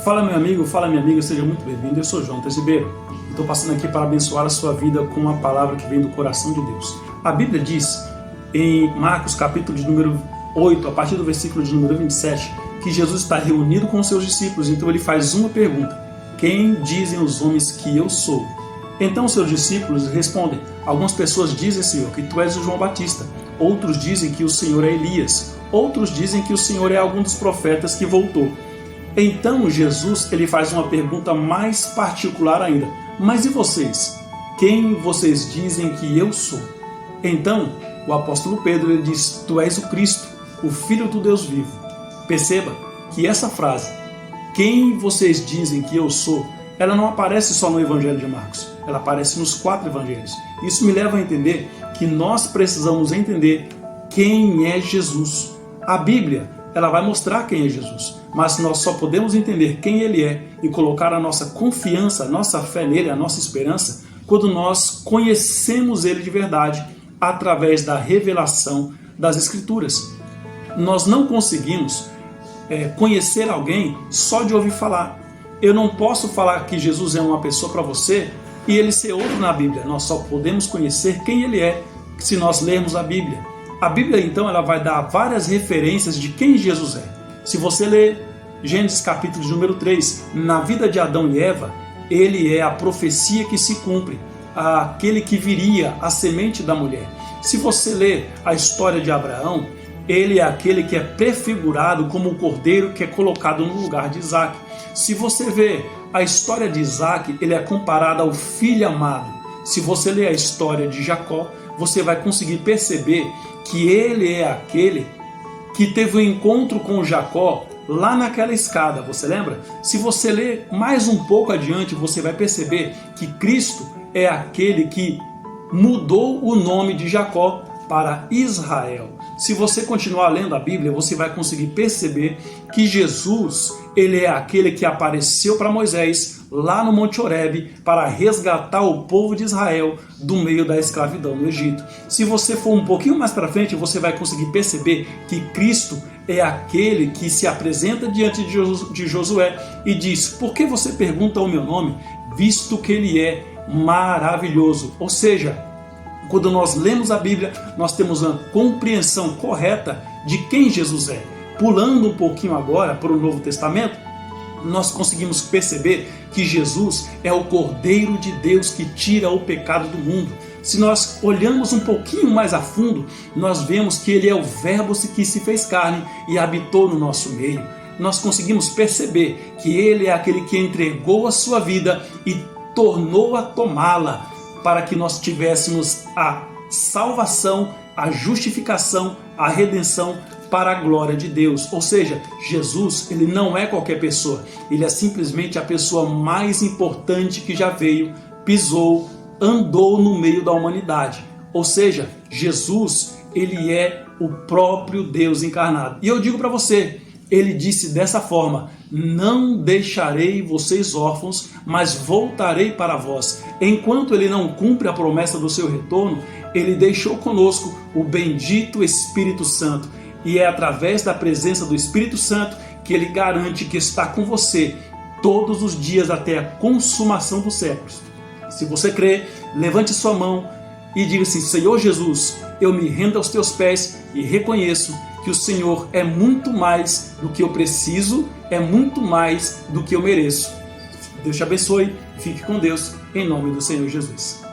Fala meu amigo, fala minha amiga, seja muito bem-vindo. Eu sou João Ribeiro e estou passando aqui para abençoar a sua vida com uma palavra que vem do coração de Deus. A Bíblia diz em Marcos capítulo de número 8, a partir do versículo de número 27, que Jesus está reunido com os seus discípulos, então ele faz uma pergunta: quem dizem os homens que eu sou? Então os seus discípulos respondem: algumas pessoas dizem, Senhor, que tu és o João Batista, outros dizem que o Senhor é Elias, outros dizem que o Senhor é algum dos profetas que voltou. Então Jesus ele faz uma pergunta mais particular ainda: mas e vocês? Quem vocês dizem que eu sou? Então o apóstolo Pedro ele diz: tu és o Cristo, o Filho do Deus vivo. Perceba que essa frase, quem vocês dizem que eu sou, ela não aparece só no Evangelho de Marcos, ela aparece nos 4 evangelhos. Isso me leva a entender que nós precisamos entender quem é Jesus. A Bíblia, ela vai mostrar quem é Jesus, mas nós só podemos entender quem ele é e colocar a nossa confiança, a nossa fé nele, a nossa esperança, quando nós conhecemos ele de verdade através da revelação das Escrituras. Nós não conseguimos conhecer alguém só de ouvir falar. Eu não posso falar que Jesus é uma pessoa para você e ele ser outro na Bíblia. Nós só podemos conhecer quem ele é se nós lermos a Bíblia. A Bíblia, então, ela vai dar várias referências de quem Jesus é. Se você ler Gênesis capítulo de número 3, na vida de Adão e Eva, ele é a profecia que se cumpre, aquele que viria, a semente da mulher. Se você ler a história de Abraão, ele é aquele que é prefigurado como o cordeiro que é colocado no lugar de Isaac. Se você vê a história de Isaac, ele é comparado ao filho amado. Se você ler a história de Jacó, você vai conseguir perceber que ele é aquele que teve um encontro com Jacó lá naquela escada, você lembra? Se você ler mais um pouco adiante, você vai perceber que Cristo é aquele que mudou o nome de Jacó para Israel. Se você continuar lendo a Bíblia, você vai conseguir perceber que Jesus, ele é aquele que apareceu para Moisés lá no Monte Horebe para resgatar o povo de Israel do meio da escravidão no Egito. Se você for um pouquinho mais para frente, você vai conseguir perceber que Cristo é aquele que se apresenta diante de Josué e diz: por que você pergunta o meu nome, visto que ele é maravilhoso? Ou seja, quando nós lemos a Bíblia, nós temos uma compreensão correta de quem Jesus é. Pulando um pouquinho agora para o Novo Testamento, nós conseguimos perceber que Jesus é o Cordeiro de Deus que tira o pecado do mundo. Se nós olhamos um pouquinho mais a fundo, nós vemos que ele é o Verbo que se fez carne e habitou no nosso meio. Nós conseguimos perceber que ele é aquele que entregou a sua vida e tornou a tomá-la, para que nós tivéssemos a salvação, a justificação, a redenção para a glória de Deus. Ou seja, Jesus, ele não é qualquer pessoa, ele é simplesmente a pessoa mais importante que já veio, pisou, andou no meio da humanidade. Ou seja, Jesus, ele é o próprio Deus encarnado. E eu digo para você, ele disse dessa forma: não deixarei vocês órfãos, mas voltarei para vós. Enquanto ele não cumpre a promessa do seu retorno, ele deixou conosco o bendito Espírito Santo. E é através da presença do Espírito Santo que ele garante que está com você todos os dias até a consumação dos séculos. Se você crê, levante sua mão e diga assim: Senhor Jesus, eu me rendo aos teus pés e reconheço que o Senhor é muito mais do que eu preciso, é muito mais do que eu mereço. Deus te abençoe, fique com Deus, em nome do Senhor Jesus.